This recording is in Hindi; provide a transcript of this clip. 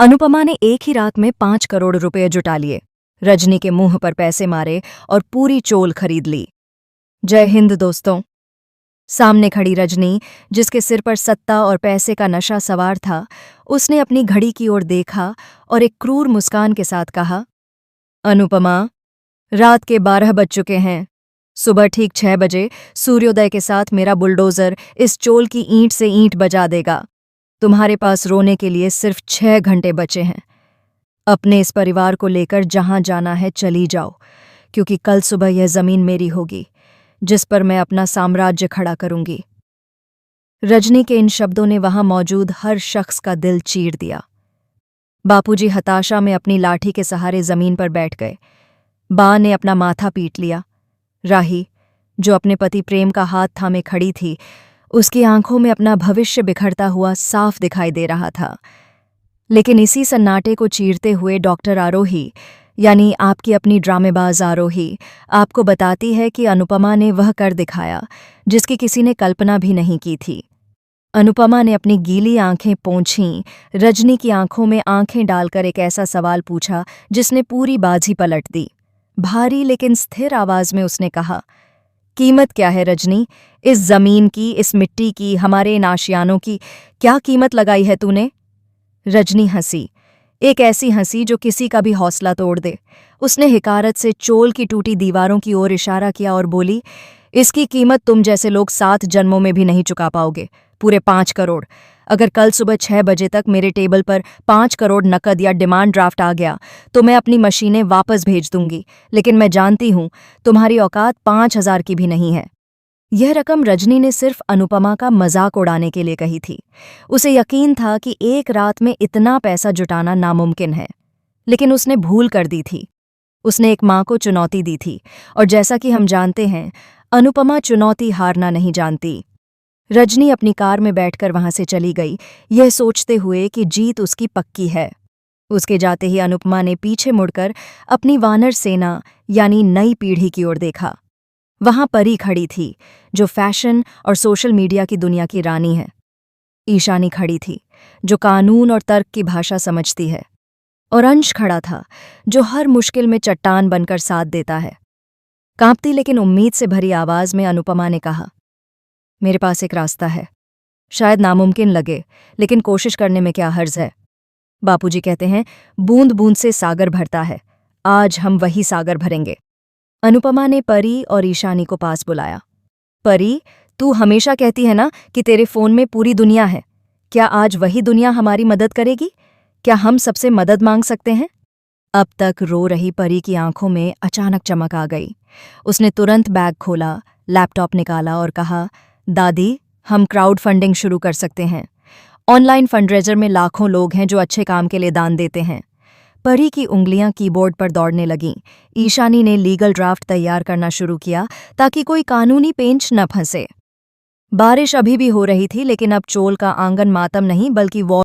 अनुपमा ने एक ही रात में 5 करोड़ रुपए जुटा लिए, रजनी के मुंह पर पैसे मारे और पूरी चोल खरीद ली। जय हिंद दोस्तों। सामने खड़ी रजनी, जिसके सिर पर सत्ता और पैसे का नशा सवार था, उसने अपनी घड़ी की ओर देखा और एक क्रूर मुस्कान के साथ कहा, अनुपमा, रात के 12 बज चुके हैं। सुबह ठीक 6 बजे सूर्योदय के साथ मेरा बुलडोजर इस चोल की ईंट से ईंट बजा देगा। तुम्हारे पास रोने के लिए सिर्फ 6 घंटे बचे हैं। अपने इस परिवार को लेकर जहां जाना है चली जाओ, क्योंकि कल सुबह यह जमीन मेरी होगी, जिस पर मैं अपना साम्राज्य खड़ा करूंगी। रजनी के इन शब्दों ने वहां मौजूद हर शख्स का दिल चीर दिया। बापूजी हताशा में अपनी लाठी के सहारे जमीन पर बैठ गए। बा ने अपना माथा पीट लिया। राही, जो अपने पति प्रेम का हाथ थामे खड़ी थी, उसकी आंखों में अपना भविष्य बिखरता हुआ साफ दिखाई दे रहा था। लेकिन इसी सन्नाटे को चीरते हुए डॉक्टर आरोही, यानी आपकी अपनी ड्रामेबाज आरोही, आपको बताती है कि अनुपमा ने वह कर दिखाया जिसकी किसी ने कल्पना भी नहीं की थी। अनुपमा ने अपनी गीली आंखें पोंछीं, रजनी की आंखों में आंखें डालकर एक ऐसा सवाल पूछा जिसने पूरी बाजी पलट दी। भारी लेकिन स्थिर आवाज में उसने कहा, कीमत क्या है रजनी? इस जमीन की, इस मिट्टी की, हमारे इन आशियानों की क्या कीमत लगाई है तूने? रजनी हंसी, एक ऐसी हंसी जो किसी का भी हौसला तोड़ दे। उसने हिकारत से चोल की टूटी दीवारों की ओर इशारा किया और बोली, इसकी कीमत तुम जैसे लोग 7 जन्मों में भी नहीं चुका पाओगे। पूरे 5 करोड़। अगर कल सुबह 6 बजे तक मेरे टेबल पर 5 करोड़ नकद या डिमांड ड्राफ्ट आ गया तो मैं अपनी मशीनें वापस भेज दूंगी, लेकिन मैं जानती हूं तुम्हारी औकात 5,000 की भी नहीं है। यह रकम रजनी ने सिर्फ अनुपमा का मजाक उड़ाने के लिए कही थी। उसे यकीन था कि एक रात में इतना पैसा जुटाना नामुमकिन है, लेकिन उसने भूल कर दी थी। उसने एक मां को चुनौती दी थी, और जैसा कि हम जानते हैं, अनुपमा चुनौती हारना नहीं जानती। रजनी अपनी कार में बैठकर वहां से चली गई, यह सोचते हुए कि जीत उसकी पक्की है। उसके जाते ही अनुपमा ने पीछे मुड़कर अपनी वानर सेना यानी नई पीढ़ी की ओर देखा। वहां परी खड़ी थी, जो फैशन और सोशल मीडिया की दुनिया की रानी है। ईशानी खड़ी थी, जो कानून और तर्क की भाषा समझती है। और अंश खड़ा था, जो हर मुश्किल में चट्टान बनकर साथ देता है। कांपती लेकिन उम्मीद से भरी आवाज में अनुपमा ने कहा, मेरे पास एक रास्ता है। शायद नामुमकिन लगे, लेकिन कोशिश करने में क्या हर्ज है। बापूजी कहते हैं, बूंद बूंद से सागर भरता है। आज हम वही सागर भरेंगे। अनुपमा ने परी और ईशानी को पास बुलाया। परी, तू हमेशा कहती है ना कि तेरे फोन में पूरी दुनिया है। क्या आज वही दुनिया हमारी मदद करेगी? क्या हम सबसे मदद मांग सकते हैं? अब तक रो रही परी की आंखों में अचानक चमक आ गई। उसने तुरंत बैग खोला, लैपटॉप निकाला और कहा, दादी, हम क्राउड फंडिंग शुरू कर सकते हैं। ऑनलाइन फंडरेजर में लाखों लोग हैं जो अच्छे काम के लिए दान देते हैं। परी की उंगलियां कीबोर्ड पर दौड़ने लगीं। ईशानी ने लीगल ड्राफ्ट तैयार करना शुरू किया ताकि कोई कानूनी पेंच न फंसे। बारिश अभी भी हो रही थी, लेकिन अब चोल का आंगन मातम नहीं बल्कि वॉर